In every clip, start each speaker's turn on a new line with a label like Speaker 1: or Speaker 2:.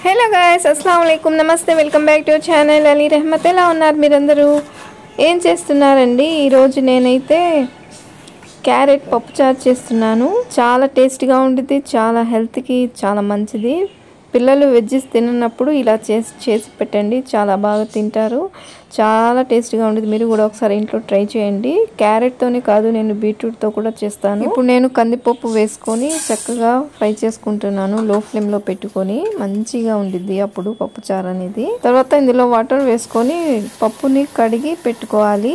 Speaker 1: Hello guys, అస్సలాము అలైకుం, నమస్తే, welcome back to channel Ali Rahmat. ఎలా ఉన్నారు మీరందరూ? ఏం చేస్తున్నారండి? ఈరోజు నేనైతే క్యారెట్ పప్పుచారు చేస్తున్నాను. చాలా టేస్టీగా ఉంటుంది, చాలా హెల్త్కి చాలా మంచిది. పిల్లలు వెజ్జెస్ తిన్నప్పుడు ఇలా చేసి పెట్టండి, చాలా బాగా తింటారు. చాలా టేస్టీగా ఉంటుంది. మీరు కూడా ఒకసారి ఇంట్లో ట్రై చేయండి. క్యారెట్తోనే కాదు, నేను బీట్రూట్తో కూడా చేస్తాను. ఇప్పుడు నేను కందిపప్పు వేసుకొని చక్కగా ఫ్రై చేసుకుంటున్నాను, లో ఫ్లేమ్లో పెట్టుకొని. మంచిగా ఉండిద్ది అప్పుడు పప్పుచారు అనేది. తర్వాత ఇందులో వాటర్ వేసుకొని పప్పుని కడిగి పెట్టుకోవాలి.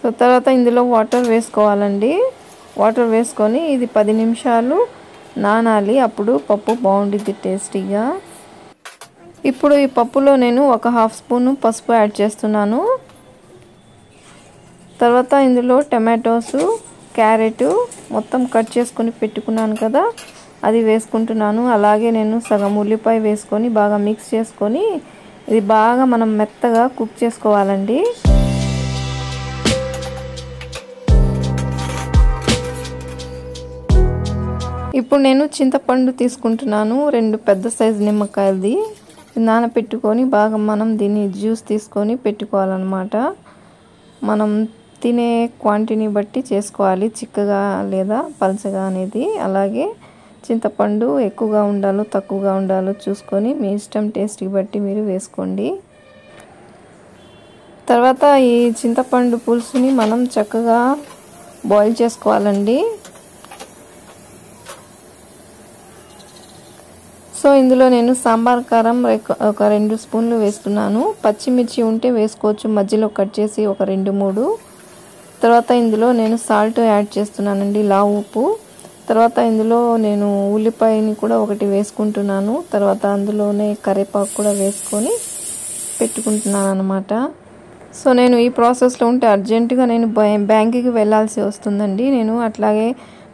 Speaker 1: సో తర్వాత ఇందులో వాటర్ వేసుకోవాలండి. వాటర్ వేసుకొని ఇది 10 నిమిషాలు నానాలి, అప్పుడు పప్పు బాగుండిద్ది టేస్టీగా. ఇప్పుడు ఈ పప్పులో నేను ఒక హాఫ్ స్పూన్ పసుపు యాడ్ చేస్తున్నాను. తర్వాత ఇందులో టమాటోస్, క్యారెట్ మొత్తం కట్ చేసుకొని పెట్టుకున్నాను కదా, అది వేసుకుంటున్నాను. అలాగే నేను సగం ఉల్లిపాయ వేసుకొని బాగా మిక్స్ చేసుకొని ఇది బాగా మనం మెత్తగా కుక్ చేసుకోవాలండి. ఇప్పుడు నేను చింతపండు తీసుకుంటున్నాను, 2 పెద్ద సైజు నిమ్మకాయలది. నానబెట్టుకొని బాగా మనం దీన్ని జ్యూస్ తీసుకొని పెట్టుకోవాలన్నమాట. మనం తినే క్వాంటిటీని బట్టి చేసుకోవాలి, చిక్కగా లేదా పలచగా అనేది. అలాగే చింతపండు ఎక్కువగా ఉండాలో తక్కువగా ఉండాలో చూసుకొని మీ ఇష్టం, టేస్ట్కి బట్టి మీరు వేసుకోండి. తర్వాత ఈ చింతపండు పులుసుని మనం చక్కగా బాయిల్ చేసుకోవాలండి. సో ఇందులో నేను సాంబార్ కారం ఒక 2 స్పూన్లు వేస్తున్నాను. పచ్చిమిర్చి ఉంటే వేసుకోవచ్చు, మధ్యలో కట్ చేసి ఒక 2-3. తర్వాత ఇందులో నేను సాల్ట్ యాడ్ చేస్తున్నానండి, లావు ఉప్పు. తర్వాత ఇందులో నేను ఉల్లిపాయని కూడా ఒకటి వేసుకుంటున్నాను. తర్వాత అందులోనే కరివేపాకు కూడా వేసుకొని పెట్టుకుంటున్నాను అన్నమాట. సో నేను ఈ ప్రాసెస్లో ఉంటే అర్జెంటుగా నేను బ్యాంకుకి వెళ్ళాల్సి వస్తుందండి. నేను అట్లాగే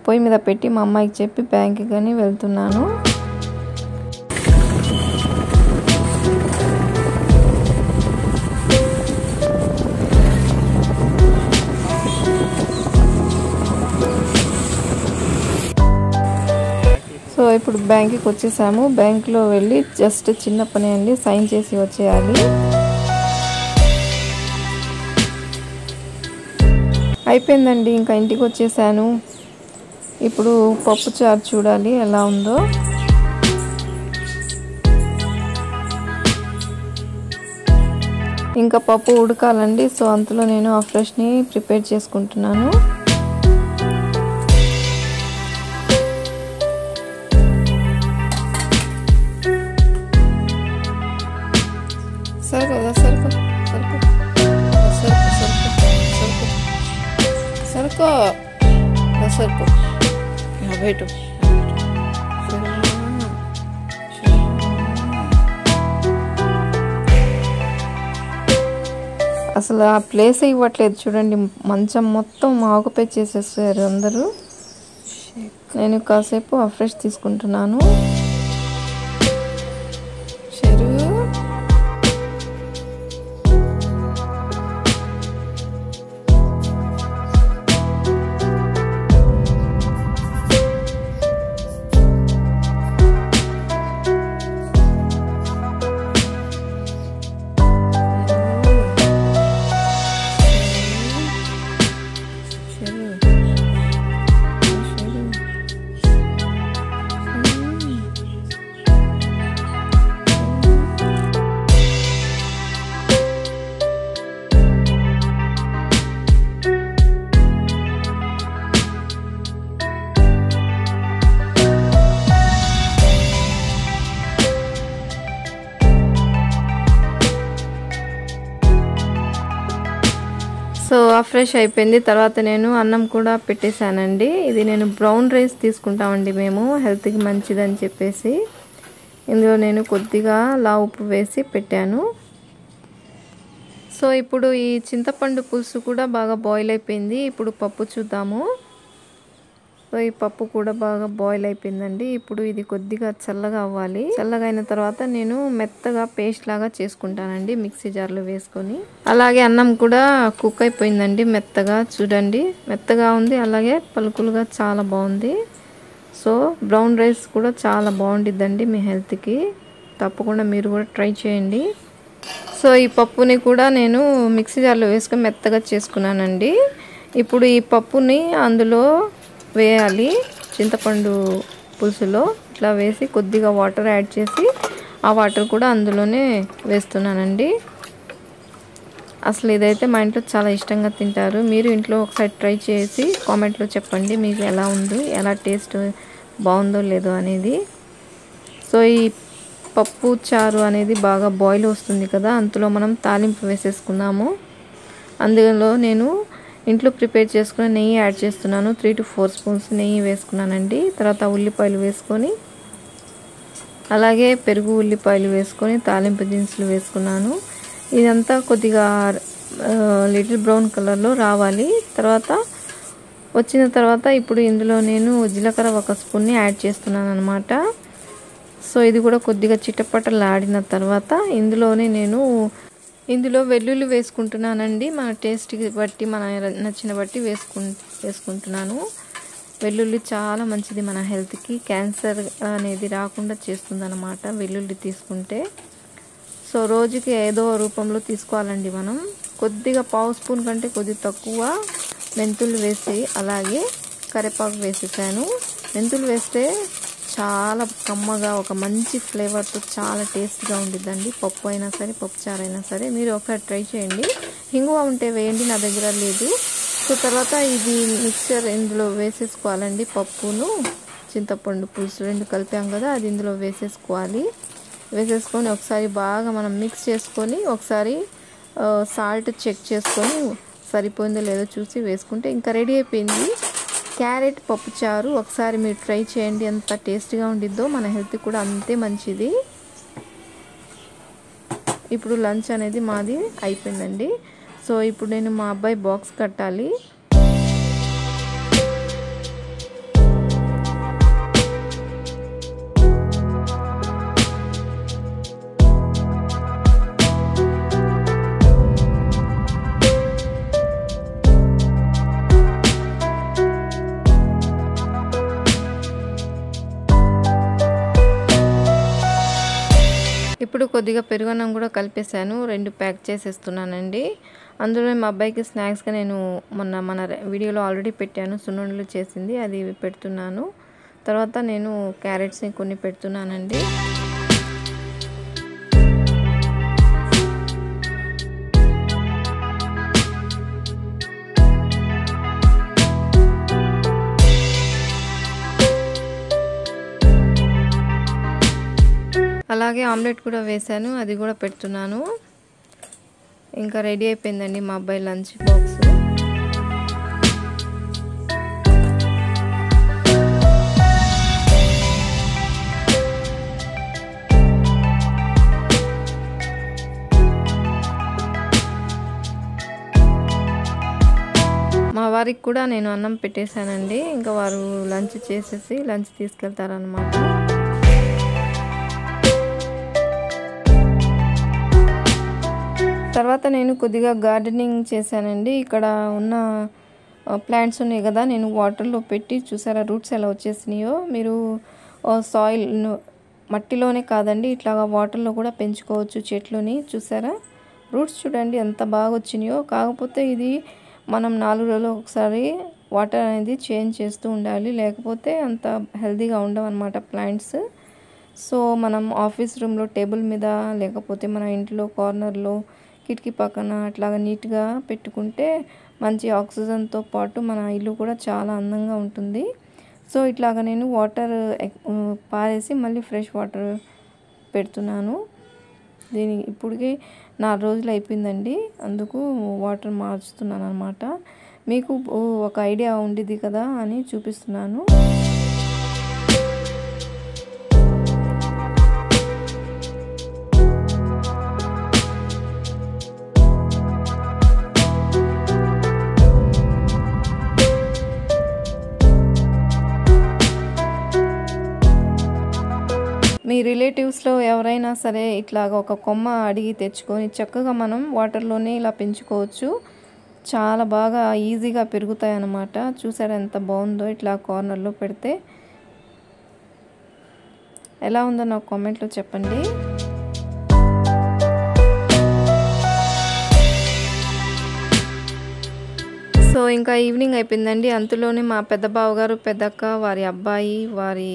Speaker 1: పొయ్యి మీద పెట్టి మా అమ్మాయికి చెప్పి బ్యాంకుకి కానీ వెళ్తున్నాను. సో ఇప్పుడు బ్యాంకుకి వచ్చేసాము. బ్యాంకులో వెళ్ళి జస్ట్ చిన్న పని అండి, సైన్ చేసి వచ్చేయాలి. అయిపోయిందండి, ఇంకా ఇంటికి వచ్చేసాను. ఇప్పుడు పప్పు చారు చూడాలి ఎలా ఉందో. ఇంకా పప్పు ఉడకాలండి. సో అంతలో నేను ఆ ఫ్రెష్ని ప్రిపేర్ చేసుకుంటున్నాను. సరుకు సరుకు సరుకు సరుకు సరుకు సరుకు బయట. అసలు ఆ ప్లేస్ ఇవ్వట్లేదు చూడండి, మంచం మొత్తం ఆకుపై చేసేసారు అందరూ. నేను కాసేపు ఆ ఫ్రెష్ తీసుకుంటున్నాను. సో ఆ ఫ్రెష్ అయిపోయింది. తర్వాత నేను అన్నం కూడా పెట్టేశానండి. ఇది నేను బ్రౌన్ రైస్ తీసుకుంటామండి మేము, హెల్త్కి మంచిదని చెప్పేసి. ఇందులో నేను కొద్దిగా లావు ఉప్పు వేసి పెట్టాను. సో ఇప్పుడు ఈ చింతపండు పులుసు కూడా బాగా బాయిల్ అయిపోయింది. ఇప్పుడు పప్పు చూద్దాము. సో ఈ పప్పు కూడా బాగా బాయిల్ అయిపోయిందండి. ఇప్పుడు ఇది కొద్దిగా చల్లగా అవ్వాలి. చల్లగా అయిన తర్వాత నేను మెత్తగా పేస్ట్ లాగా చేసుకుంటానండి, మిక్సీ జార్లో వేసుకొని. అలాగే అన్నం కూడా కుక్ అయిపోయిందండి మెత్తగా. చూడండి మెత్తగా ఉంది, అలాగే పలుకులుగా చాలా బాగుంది. సో బ్రౌన్ రైస్ కూడా చాలా బాగుంటుందండి మీ హెల్త్కి. తప్పకుండా మీరు కూడా ట్రై చేయండి. సో ఈ పప్పుని కూడా నేను మిక్సీ జార్లో వేసుకొని మెత్తగా చేసుకున్నానండి. ఇప్పుడు ఈ పప్పుని అందులో వేయాలి. చింతపండు పులుసులో ఇట్లా వేసి కొద్దిగా వాటర్ యాడ్ చేసి ఆ వాటర్ కూడా అందులోనే వేస్తున్నానండి. అసలు ఇదైతే మా ఇంట్లో చాలా ఇష్టంగా తింటారు. మీరు ఇంట్లో ఒకసారి ట్రై చేసి కామెంట్లో చెప్పండి మీకు ఎలా ఉంది, ఎలా టేస్ట్ బాగుందో లేదో అనేది. సో ఈ పప్పు చారు అనేది బాగా బాయిల్ వస్తుంది కదా, అందులో మనం తాలింపు వేసేసుకున్నాము. అందులో నేను ఇంట్లో ప్రిపేర్ చేసుకుని నెయ్యి యాడ్ చేస్తున్నాను. 3 to 4 స్పూన్స్ నెయ్యి వేసుకున్నానండి. తర్వాత ఉల్లిపాయలు వేసుకొని, అలాగే పెరుగు ఉల్లిపాయలు వేసుకొని తాలింపు దినుసులు వేసుకున్నాను. ఇదంతా కొద్దిగా లిటిల్ బ్రౌన్ కలర్లో రావాలి. వచ్చిన తర్వాత ఇప్పుడు ఇందులో నేను జీలకర్ర 1 స్పూన్ని యాడ్ చేస్తున్నాను అనమాట. సో ఇది కూడా కొద్దిగా చిటపటలాడిన తర్వాత ఇందులో వెల్లుల్లి వేసుకుంటున్నానండి. మన టేస్ట్కి బట్టి, మన నచ్చిన బట్టి వేసుకుంటున్నాను. వెల్లుల్లి చాలా మంచిది మన హెల్త్కి. క్యాన్సర్ అనేది రాకుండా చేస్తుంది అన్నమాట వెల్లుల్లి తీసుకుంటే. సో రోజుకి ఏదో రూపంలో తీసుకోవాలండి మనం. కొద్దిగా 1/2 స్పూన్ కంటే కొద్దిగా తక్కువ మెంతులు వేసి, అలాగే కరివేపాకు వేసేసాను. మెంతులు వేస్తే చాలా కమ్మగా ఒక మంచి ఫ్లేవర్తో చాలా టేస్ట్గా ఉండిద్దండి. పప్పు అయినా సరే, పప్పు చారు అయినా సరే మీరు ఒకసారి ట్రై చేయండి. ఇంగువ ఉంటే వేయండి, నా దగ్గర లేదు. సో తర్వాత ఇది మిక్చర్ ఇందులో వేసేసుకోవాలండి. పప్పును చింతపండు పులుసు 2 కలిపాం కదా, అది ఇందులో వేసేసుకోవాలి. వేసేసుకొని ఒకసారి బాగా మనం మిక్స్ చేసుకొని, ఒకసారి సాల్ట్ చెక్ చేసుకొని సరిపోయిందో లేదో చూసి వేసుకుంటే ఇంకా రెడీ అయిపోయింది క్యారెట్ పప్పు చారు. ఒకసారి మీరు ట్రై చేయండి, ఎంత టేస్టీగా ఉండిద్దో. మన హెల్త్ కూడా అంతే మంచిది. ఇప్పుడు లంచ్ అనేది మాది అయిపోయిందండి. సో ఇప్పుడు నేను మా అబ్బాయి బాక్స్ కట్టాలి. ఇప్పుడు కొద్దిగా పెరుగన్నం కూడా కలిపేసాను, 2 ప్యాక్ చేసేస్తున్నానండి. అందులో మా అబ్బాయికి స్నాక్స్గా నేను మన వీడియోలో ఆల్రెడీ పెట్టాను, సున్నుండలు చేసింది, అది పెడుతున్నాను. తర్వాత నేను క్యారెట్స్ని కొన్ని పెడుతున్నానండి. అలాగే ఆమ్లెట్ కూడా వేసాను, అది కూడా పెడుతున్నాను. ఇంకా రెడీ అయిపోయిందండి మా అబ్బాయి లంచ్ బాక్స్. మా వారికి కూడా నేను అన్నం పెట్టేశానండి. ఇంకా వారు లంచ్ చేసేసి లంచ్ తీసుకెళ్తారనమాట. తర్వాత నేను కొద్దిగా గార్డెనింగ్ చేశానండి. ఇక్కడ ఉన్న ప్లాంట్స్ ఉన్నాయి కదా, నేను వాటర్లో పెట్టి చూసారా రూట్స్ ఎలా వచ్చేసినాయో. మీరు సాయిల్ మట్టిలోనే కాదండి, ఇట్లాగా వాటర్లో కూడా పెంచుకోవచ్చు చెట్లుని. చూసారా రూట్స్ చూడండి ఎంత బాగా వచ్చినాయో. కాకపోతే ఇది మనం 4 రోజులు ఒకసారి వాటర్ అనేది చేంజ్ చేస్తూ ఉండాలి, లేకపోతే అంత హెల్తీగా ఉండవు అన్నమాట ప్లాంట్స్. సో మనం ఆఫీస్ రూమ్లో టేబుల్ మీద, లేకపోతే మన ఇంట్లో కార్నర్లో, కిటికీ పక్కన అట్లాగా నీట్గా పెట్టుకుంటే మంచి ఆక్సిజన్తో పాటు మన ఇల్లు కూడా చాలా అందంగా ఉంటుంది. సో ఇట్లాగా నేను వాటర్ పారేసి మళ్ళీ ఫ్రెష్ వాటర్ పెడుతున్నాను. ఇప్పటికి 4 రోజులు అయిపోయిందండి, అందుకు వాటర్ మార్చుతున్నాను అనమాట. మీకు ఒక ఐడియా ఉండిద్ది కదా అని చూపిస్తున్నాను. మీ రిలేటివ్స్లో ఎవరైనా సరే ఇట్లాగ ఒక కొమ్మ అడిగి తెచ్చుకొని చక్కగా మనం వాటర్లోనే ఇలా పెంచుకోవచ్చు. చాలా బాగా ఈజీగా పెరుగుతాయి అన్నమాట. చూసారా ఎంత బాగుందో, ఇట్లా కార్నర్లో పెడితే ఎలా ఉందో నాకు కామెంట్లో చెప్పండి. సో ఇంకా ఈవినింగ్ అయిపోయిందండి. అంతలోనే మా పెద్ద బావగారు, పెద్దక్క, వారి అబ్బాయి, వారి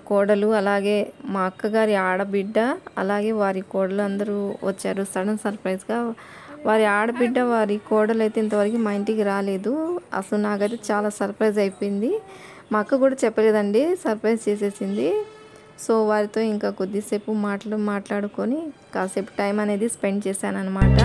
Speaker 1: కోడలు, అలాగే మా అక్కగారి ఆడబిడ్డ, అలాగే వారి కోడలు అందరూ వచ్చారు. సడన్ సర్ప్రైజ్గా వారి ఆడబిడ్డ, వారి కోడలు అయితే ఇంతవరకు మా ఇంటికి రాలేదు. అసలు నాకైతే చాలా సర్ప్రైజ్ అయిపోయింది. మా అక్క కూడా చెప్పలేదండి, సర్ప్రైజ్ చేసేసింది. సో వారితో ఇంకా కొద్దిసేపు మాట్లాడుకొని కాసేపు టైం అనేది స్పెండ్ చేశాను అనమాట.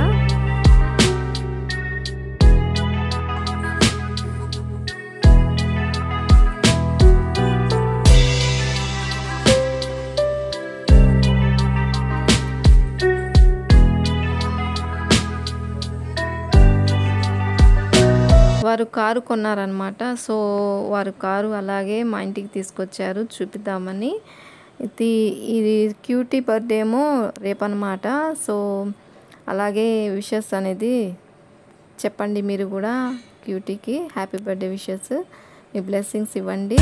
Speaker 1: వారు కారు కొన్నారనమాట. సో వారు కారు అలాగే మా ఇంటికి తీసుకొచ్చారు చూపిద్దామని. ఇది క్యూటీ బర్త్డే ఏమో రేపన్నమాట. సో అలాగే విషెస్ అనేది చెప్పండి మీరు కూడా క్యూటీకి. హ్యాపీ బర్త్డే విషెస్, మీ బ్లెస్సింగ్స్ ఇవ్వండి.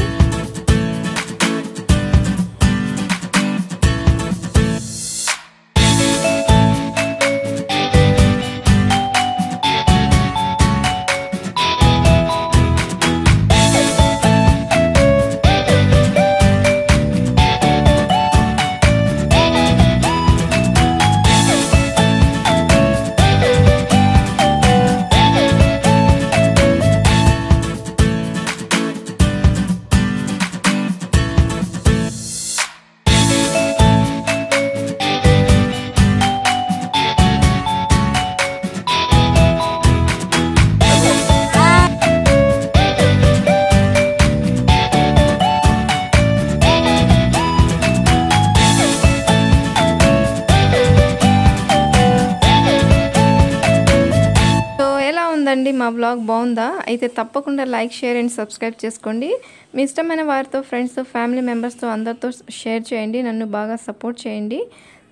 Speaker 1: ఉందండి మా బ్లాగ్ బాగుందా? అయితే తప్పకుండా లైక్, షేర్ అండ్ సబ్స్క్రైబ్ చేసుకోండి. మీ ఇష్టమైన వారితో, ఫ్రెండ్స్తో, ఫ్యామిలీ మెంబర్స్తో అందరితో షేర్ చేయండి. నన్ను బాగా సపోర్ట్ చేయండి.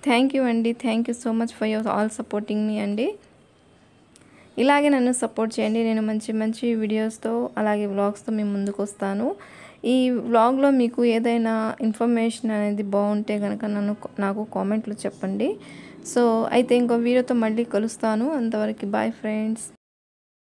Speaker 1: థ్యాంక్ యూ అండి. Thank you so much for your all supporting మీ అండి. ఇలాగే నన్ను సపోర్ట్ చేయండి. నేను మంచి మంచి వీడియోస్తో అలాగే వ్లాగ్స్తో మీ ముందుకు వస్తాను. ఈ వ్లాగ్లో మీకు ఏదైనా ఇన్ఫర్మేషన్ అనేది బాగుంటే కనుక నాకు కామెంట్లో చెప్పండి. సో అయితే ఇంకో వీడియోతో మళ్ళీ కలుస్తాను. అంతవరకు బాయ్ ఫ్రెండ్స్.